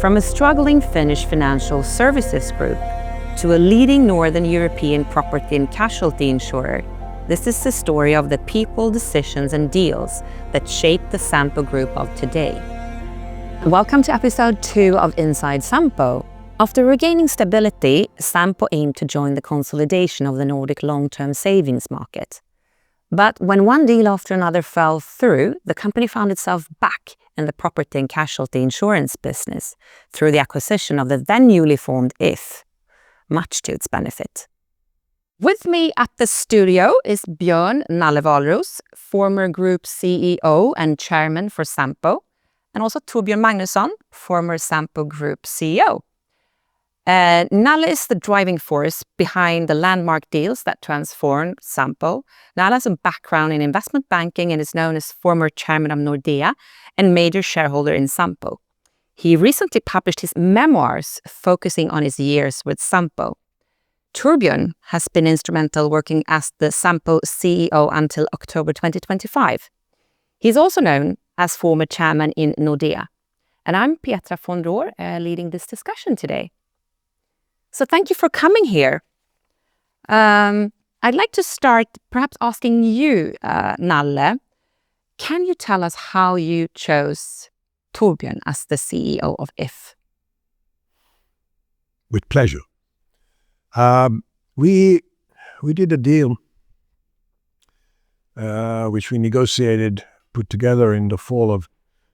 From a struggling Finnish financial services group to a leading Northern European property and casualty insurer, this is the story of the people, decisions and deals that shape the Sampo Group of today. Welcome to episode 2 of Inside Sampo. After regaining stability, Sampo aimed to join the consolidation of the Nordic long-term savings market. But when one deal after another fell through, the company found itself back in the property and casualty insurance business through the acquisition of the then newly formed If, much to its benefit. With me at the studio is Björn Nalle Wahlroos, former Group CEO and Chairman for Sampo, and also Torbjörn Magnusson, former Sampo Group CEO. Nalle is the driving force behind the landmark deals that transformed Sampo. Nalle has a background in investment banking and is known as former chairman of Nordea and major shareholder in Sampo. He recently published his memoirs focusing on his years with Sampo. Torbjörn has been instrumental working as the Sampo CEO until October 2025. He's also known as former chairman in Nordea. And I'm Petra von Rohr, leading this discussion today. So thank you for coming here. I'd like to start perhaps asking you, Nalle, can you tell us how you chose Torbjörn as the CEO of If? With pleasure. We did a deal which we negotiated, put together in the fall of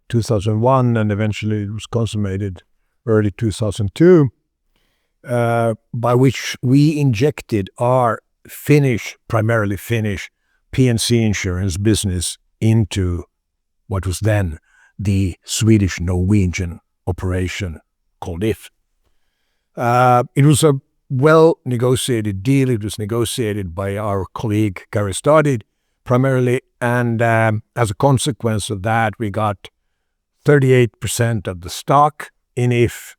2001, and eventually it was consummated early 2002. By which we injected our primarily Finnish P&C insurance business into what was then the Swedish-Norwegian operation called If. It was a well-negotiated deal. It was negotiated by our colleague Kari Stadigh primarily, and as a consequence of that, we got 38% of the stock in If,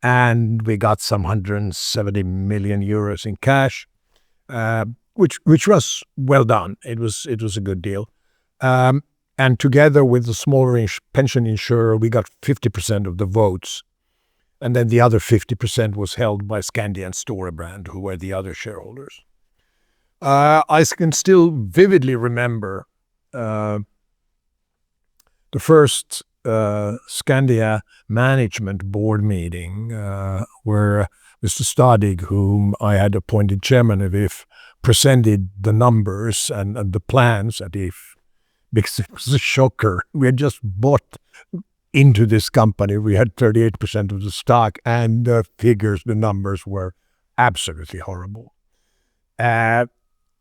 and we got some 170 million euros in cash, which was well done. It was a good deal. And together with the smaller pension insurer, we got 50% of the votes. And then the other 50% was held by Skandia and Storebrand, who were the other shareholders. I can still vividly remember the first Skandia management board meeting where Mr. Stadigh, whom I had appointed chairman of If, presented the numbers and the plans at If, because it was a shocker. We had just bought into this company. We had 38% of the stock, and the figures, the numbers were absolutely horrible. I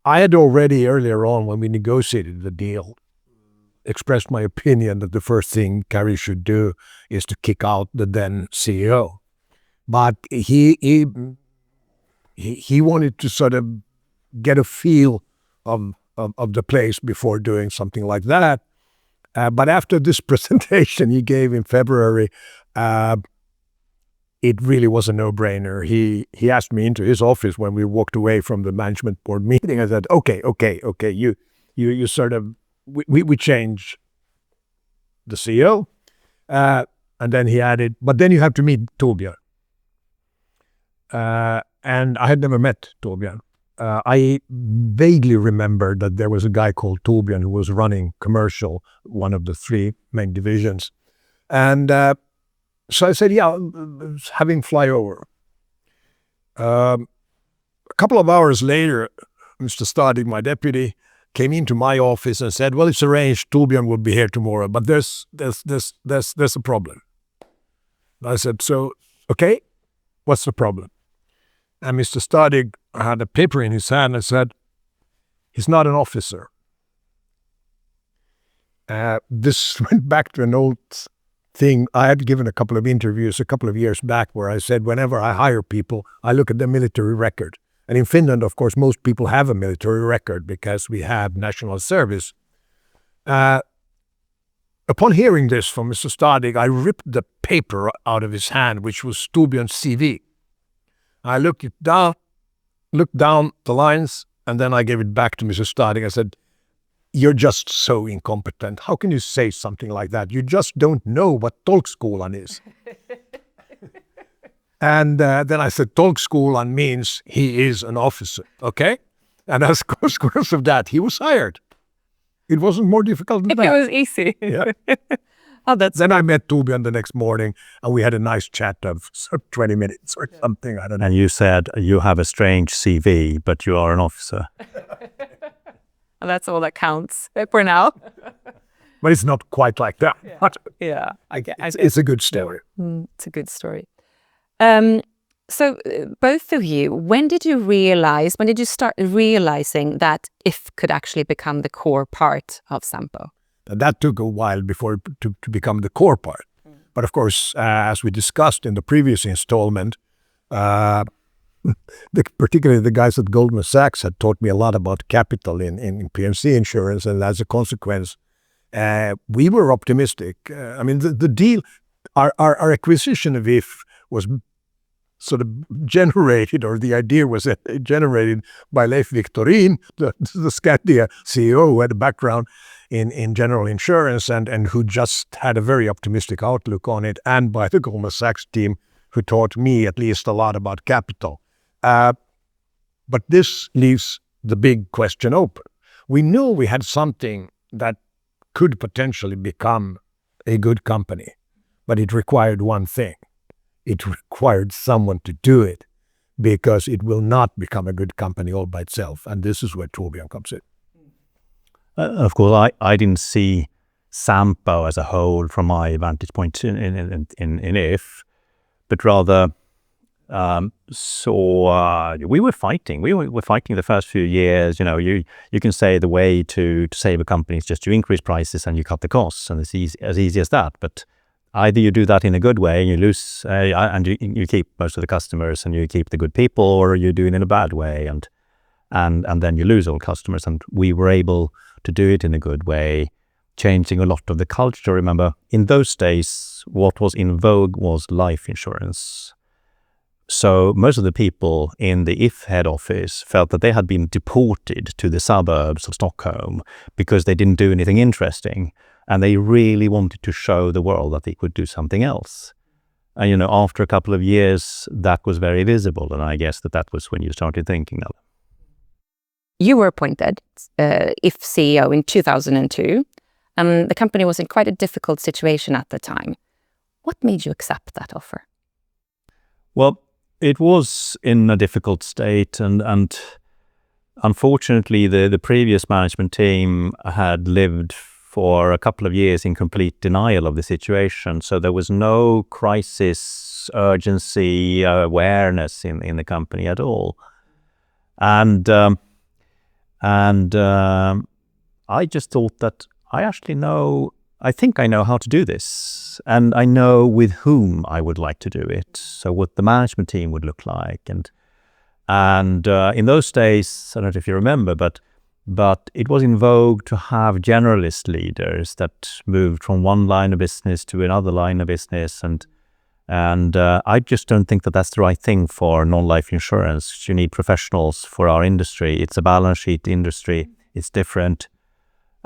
had already earlier on, when we negotiated the deal, expressed my opinion that the first thing Kari should do is to kick out the then CEO. But he wanted to sort of get a feel of the place before doing something like that. But after this presentation he gave in February, it really was a no-brainer. He asked me into his office when we walked away from the management board meeting. I said, okay, you sort of, we change the CEO. And then he added, but then you have to meet Torbjörn. And I had never met Torbjörn. I vaguely remember that there was a guy called Torbjörn who was running commercial, one of the 3 main divisions. And so I said, yeah, have him fly over. A couple of hours later, Mr. Stadigh, my deputy, came into my office and said, well, it's arranged, Torbjörn will be here tomorrow, but there's a problem. I said, so, okay, what's the problem? And Mr. Stadigh had a paper in his hand and said, he's not an officer. This went back to an old thing. I had given a couple of interviews a couple of years back where I said, whenever I hire people, I look at their military record. And in Finland, of course, most people have a military record because we have national service. Upon hearing this from Mr. Stadigh, I ripped the paper out of his hand, which was Torbjörn's CV. I looked down the lines, and then I gave it back to Mr. Stadigh. I said, you're just so incompetent. How can you say something like that? You just don't know what tolkskolan is. And then I said, tolkskolan means he is an officer, okay? And as a consequence of that, he was hired. It wasn't more difficult than that. It was easy. Yeah. Then I met Torbjörn the next morning, and we had a nice chat of 20 minutes or something. I don't know. And you said you have a strange CV, but you are an officer. And that's all that counts for now. But it's not quite like that. Yeah. It's a good story. It's a good story. So both of you, when did you start realizing that If could actually become the core part of Sampo? And that took a while before to become the core part. But of course, as we discussed in the previous installment, particularly the guys at Goldman Sachs had taught me a lot about capital in P&C insurance, and as a consequence, we were optimistic. The deal, our acquisition of If was sort of generated, or the idea was generated by Leif Victorin, the Skandia CEO, who had a background in general insurance and who just had a very optimistic outlook on it, and by the Goldman Sachs team, who taught me at least a lot about capital. But this leaves the big question open. We knew we had something that could potentially become a good company, but it required one thing. It required someone to do it, because it will not become a good company all by itself. And this is where Torbjörn comes in. Of course, I didn't see Sampo as a whole from my vantage point in If, but rather we were fighting. We were fighting the first few years. You can say the way to save a company is just to increase prices and you cut the costs, and it's as easy as that. But either you do that in a good way and you lose, and you keep most of the customers and you keep the good people, or you do it in a bad way and then you lose all customers. And we were able to do it in a good way, changing a lot of the culture. Remember, in those days, what was in vogue was life insurance. So most of the people in the If head office felt that they had been deported to the suburbs of Stockholm because they didn't do anything interesting. And they really wanted to show the world that they could do something else. And, after a couple of years, that was very visible. And I guess that was when you started thinking of it. You were appointed If CEO in 2002, and the company was in quite a difficult situation at the time. What made you accept that offer? Well, it was in a difficult state, and unfortunately, the previous management team had lived for a couple of years in complete denial of the situation. So there was no crisis, urgency, awareness in the company at all. And I just thought that I think I know how to do this, and I know with whom I would like to do it. So what the management team would look like, and in those days, I don't know if you remember, but it was in vogue to have generalist leaders that moved from one line of business to another line of business, and I just don't think that that's the right thing for non-life insurance. You need professionals for our industry. It's a balance sheet industry. It's different.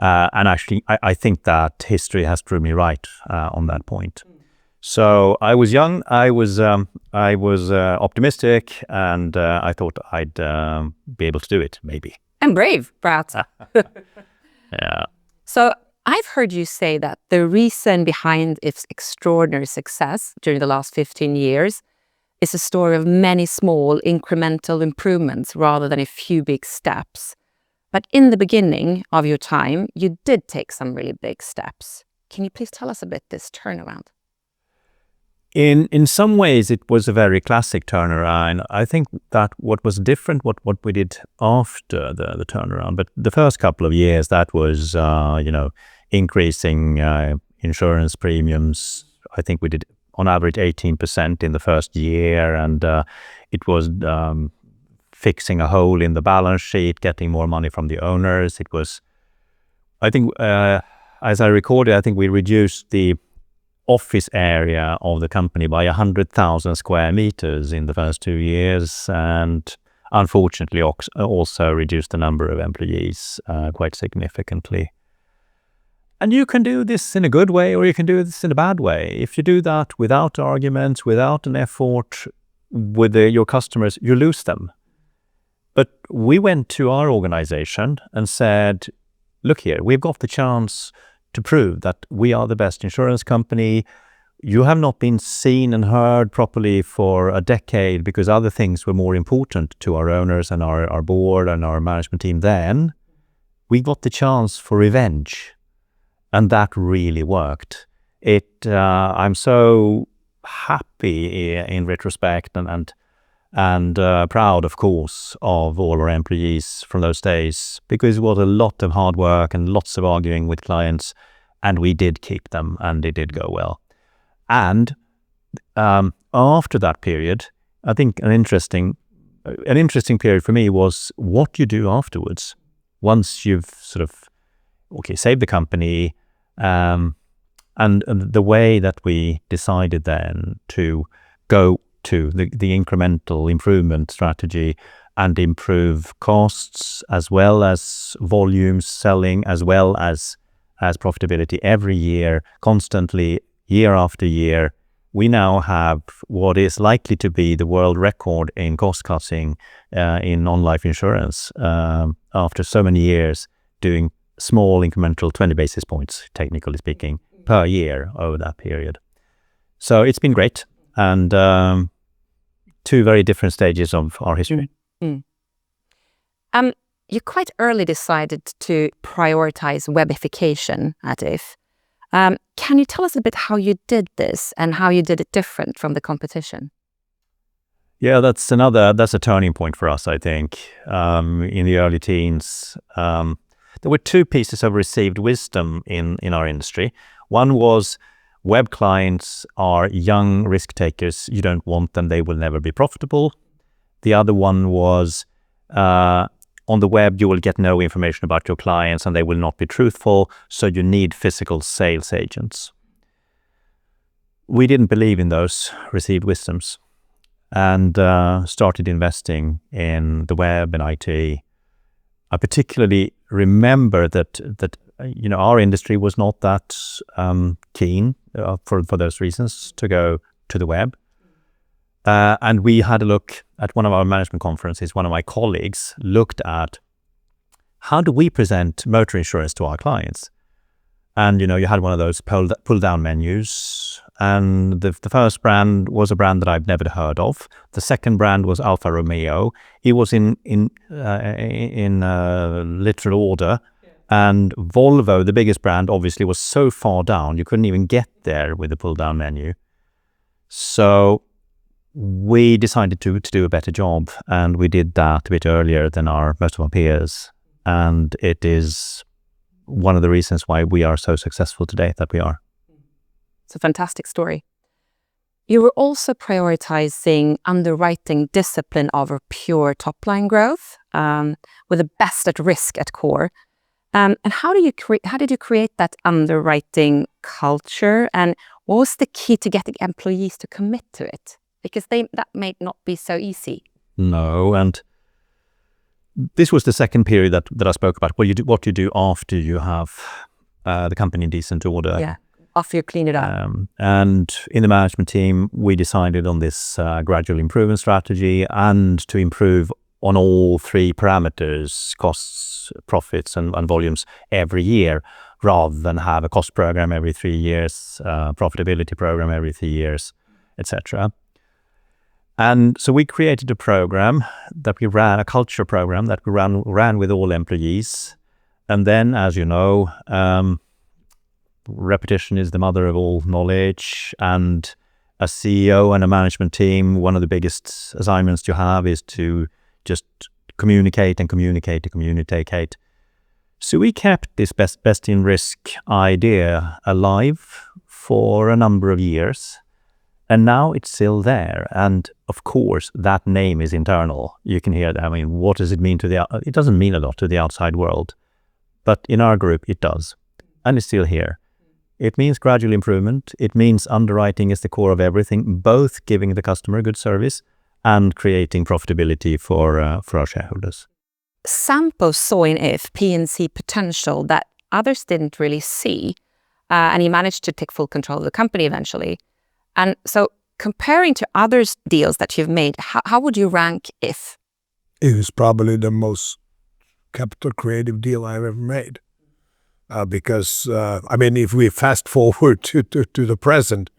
And actually, I think that history has proved me right on that point. So I was young, I was optimistic, and I thought I'd be able to do it, maybe. And brave, perhaps. Yeah. So I've heard you say that the reason behind its extraordinary success during the last 15 years is a story of many small incremental improvements rather than a few big steps. But in the beginning of your time, you did take some really big steps. Can you please tell us a bit this turnaround? In some ways, it was a very classic turnaround. I think that what was different, what we did after the turnaround, but the first couple of years, that was, increasing insurance premiums. I think we did on average 18% in the first year, and it was fixing a hole in the balance sheet, getting more money from the owners. It was, I think, as I recorded, I think we reduced the office area of the company by 100,000 square meters in the first 2 years, and unfortunately also reduced the number of employees quite significantly. And you can do this in a good way, or you can do this in a bad way. If you do that without arguments, without an effort, with your customers, you lose them. But we went to our organization and said, look here, we've got the chance to prove that we are the best insurance company. You have not been seen and heard properly for a decade because other things were more important to our owners and our board and our management team then. We got the chance for revenge, and that really worked. I'm so happy in retrospect and proud, of course, of all our employees from those days, because it was a lot of hard work and lots of arguing with clients, and we did keep them, and it did go well. And after that period, I think an interesting period for me was what you do afterwards. Once you've sort of, saved the company, and the way that we decided then to go to the incremental improvement strategy and improve costs as well as volumes, selling as well as profitability every year, constantly, year after year. We now have what is likely to be the world record in cost cutting in non-life insurance after so many years doing small incremental 20 basis points, technically speaking, per year over that period. So it's been great, and two very different stages of our history. You quite early decided to prioritize webification at If. Can you tell us a bit how you did this and how you did it different from the competition? Yeah, that's a turning point for us, I think. In the early teens, there were two pieces of received wisdom in our industry. One was web clients are young risk takers. You don't want them. They will never be profitable. The other one was on the web, you will get no information about your clients and they will not be truthful. So you need physical sales agents. We didn't believe in those received wisdoms and started investing in the web and IT. I particularly remember that our industry was not that keen for those reasons to go to the web. And we had a look at one of our management conferences. One of my colleagues looked at how do we present motor insurance to our clients? And, you had one of those pull down menus. And the first brand was a brand that I've never heard of. The second brand was Alfa Romeo. It was in literal order. Yeah. And Volvo, the biggest brand, obviously was so far down, you couldn't even get there with the pull down menu. So we decided to do a better job, and we did that a bit earlier than most of our peers. And it is one of the reasons why we are so successful today that we are. It's a fantastic story. You were also prioritizing underwriting discipline over pure top-line growth, with the best at risk at core. And how did you create that underwriting culture? And what was the key to getting employees to commit to it? Because that may not be so easy. No, and this was the second period that I spoke about. What you do after you have the company in decent order. Yeah, after you clean it up. And in the management team, we decided on this gradual improvement strategy and to improve on all three parameters, costs, profits, and volumes every year, rather than have a cost program every 3 years, profitability program every 3 years, etc. And so we created a program that we ran, a culture program that we ran with all employees. And then, as you know, repetition is the mother of all knowledge. And a CEO and a management team, one of the biggest assignments you have is to just communicate. So we kept this best in risk idea alive for a number of years. And now it's still there. And of course, that name is internal. You can hear that. I mean, what does it mean it doesn't mean a lot to the outside world. But in our group, it does. And it's still here. It means gradual improvement. It means underwriting is the core of everything, both giving the customer good service and creating profitability for our shareholders. Sampo saw in If P&C potential that others didn't really see. And he managed to take full control of the company eventually. And so comparing to other deals that you've made, how would you rank If? It was probably the most capital creative deal I've ever made. Because, if we fast forward to the present,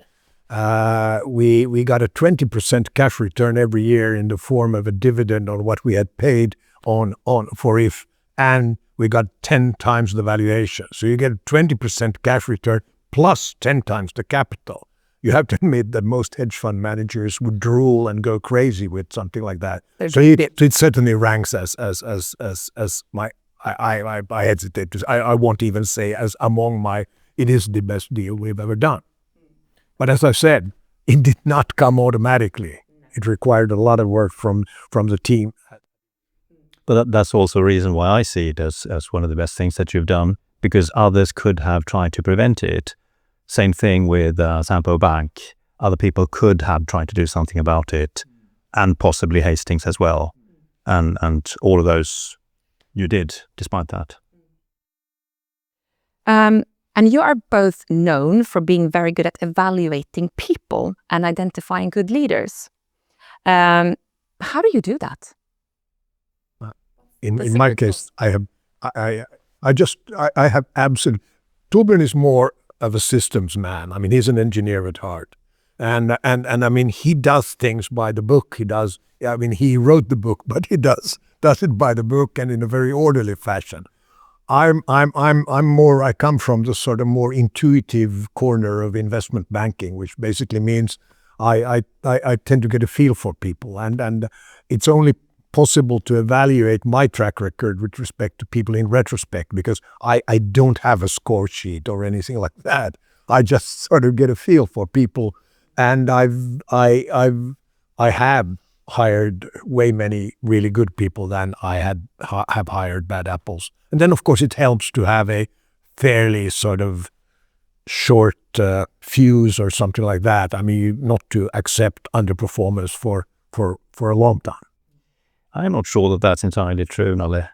we got a 20% cash return every year in the form of a dividend on what we had paid on for If, and we got 10 times the valuation. So you get a 20% cash return plus 10 times the capital. You have to admit that most hedge fund managers would drool and go crazy with something like that. So it certainly ranks as my, I hesitate to, I won't even say as among my, it is the best deal we've ever done. But as I said, it did not come automatically. It required a lot of work from the team. But that's also a reason why I see it as one of the best things that you've done, because others could have tried to prevent it. Same thing with Sampo Bank. Other people could have tried to do something about it, and possibly Hastings as well. And all of those you did, despite that. And you are both known for being very good at evaluating people and identifying good leaders. How do you do that? In my case, I have absolute. Torbjörn is more of a systems man. He's an engineer at heart, and he does things by the book. He wrote the book, but he does it by the book and in a very orderly fashion. I'm more. I come from the sort of more intuitive corner of investment banking, which basically means I tend to get a feel for people, and it's only possible to evaluate my track record with respect to people in retrospect, because I don't have a score sheet or anything like that. I just sort of get a feel for people, and I have hired way many really good people than I have hired bad apples. And then of course it helps to have a fairly sort of short fuse or something like that. Not to accept underperformance for a long time. I'm not sure that that's entirely true, Nalle.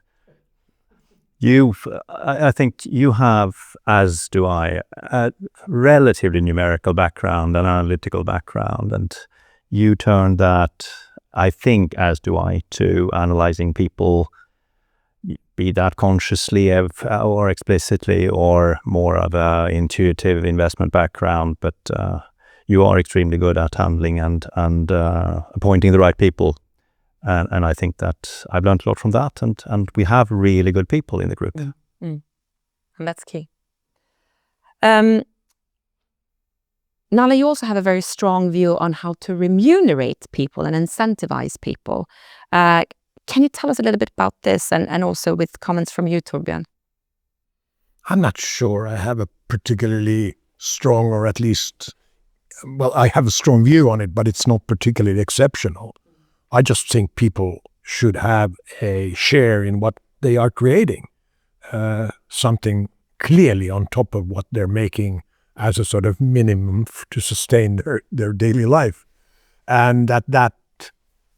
I think you have, as do I, a relatively numerical background, an analytical background, and you turn that, I think, as do I, to analyzing people, be that consciously or explicitly, or more of an intuitive investment background, but you are extremely good at handling and appointing the right people. And I think that I've learned a lot from that, and we have really good people in the group. Mm. And that's key. Nalle, you also have a very strong view on how to remunerate people and incentivize people. Can you tell us a little bit about this, and also with comments from you, Torbjörn? I'm not sure I have a particularly strong, or at least, well, I have a strong view on it, but it's not particularly exceptional. I just think people should have a share in what they are creating, something clearly on top of what they're making as a sort of minimum to sustain their daily life. And that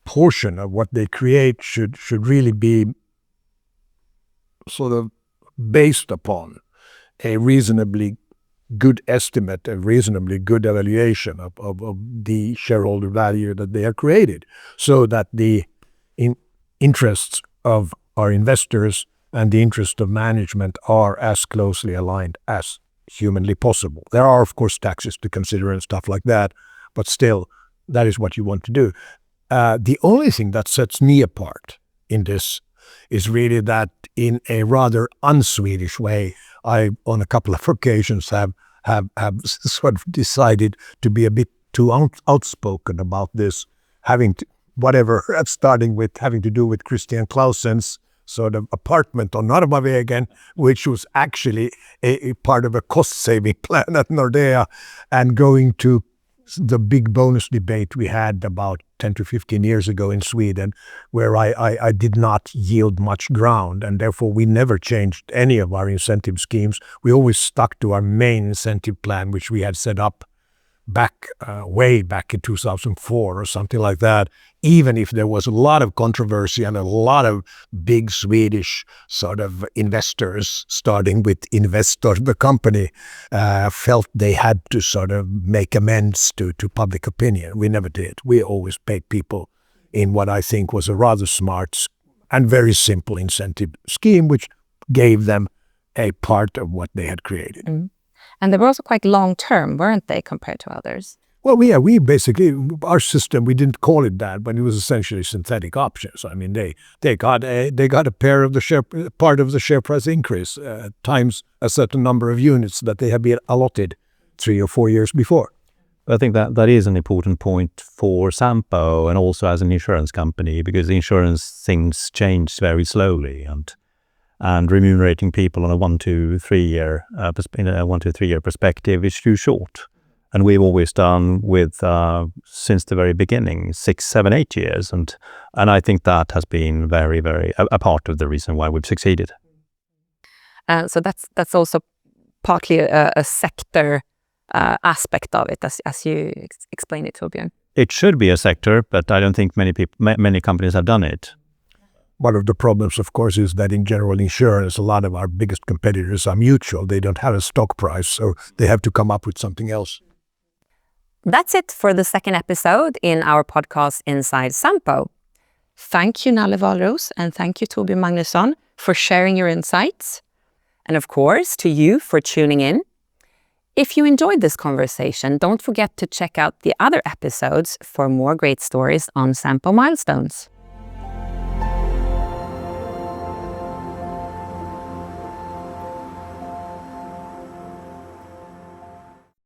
portion of what they create should really be sort of based upon a reasonably good estimate, a reasonably good evaluation of the shareholder value that they have created, so that the interests of our investors and the interest of management are as closely aligned as humanly possible. There are, of course, taxes to consider and stuff like that, but still, that is what you want to do. The only thing that sets me apart in this is really that, in a rather un-Swedish way, I, on a couple of occasions, have sort of decided to be a bit too outspoken about this, starting with having to do with Christian Clausen's sort of apartment on Norrmalmsvägen, which was actually a part of a cost-saving plan at Nordea, and going to the big bonus debate we had about 10 to 15 years ago in Sweden, where I did not yield much ground, and therefore we never changed any of our incentive schemes. We always stuck to our main incentive plan, which we had set up way back in 2004 or something like that, even if there was a lot of controversy and a lot of big Swedish sort of investors, starting with Investor, the company, felt they had to sort of make amends to public opinion. We never did. We always paid people in what I think was a rather smart and very simple incentive scheme, which gave them a part of what they had created. Mm. And they were also quite long-term, weren't they, compared to others? Well, yeah, we basically, our system, we didn't call it that, but it was essentially synthetic options. I mean, they got a part of the share price increase times a certain number of units that they had been allotted 3 or 4 years before. I think that is an important point for Sampo and also as an insurance company, because the insurance things change very slowly, and remunerating people on a 1 to 3 year perspective is too short. And we've always done with since the very beginning 6, 7, 8 years, and I think that has been very, very a part of the reason why we've succeeded. So that's also partly a sector aspect of it, as you explain it, Torbjörn. It should be a sector, but I don't think many companies have done it. One of the problems, of course, is that in general insurance, a lot of our biggest competitors are mutual. They don't have a stock price, so they have to come up with something else. That's it for the second episode in our podcast, Inside Sampo. Thank you, Nalle Wahlroos, and thank you, Torbjörn Magnusson, for sharing your insights. And of course, to you for tuning in. If you enjoyed this conversation, don't forget to check out the other episodes for more great stories on Sampo milestones.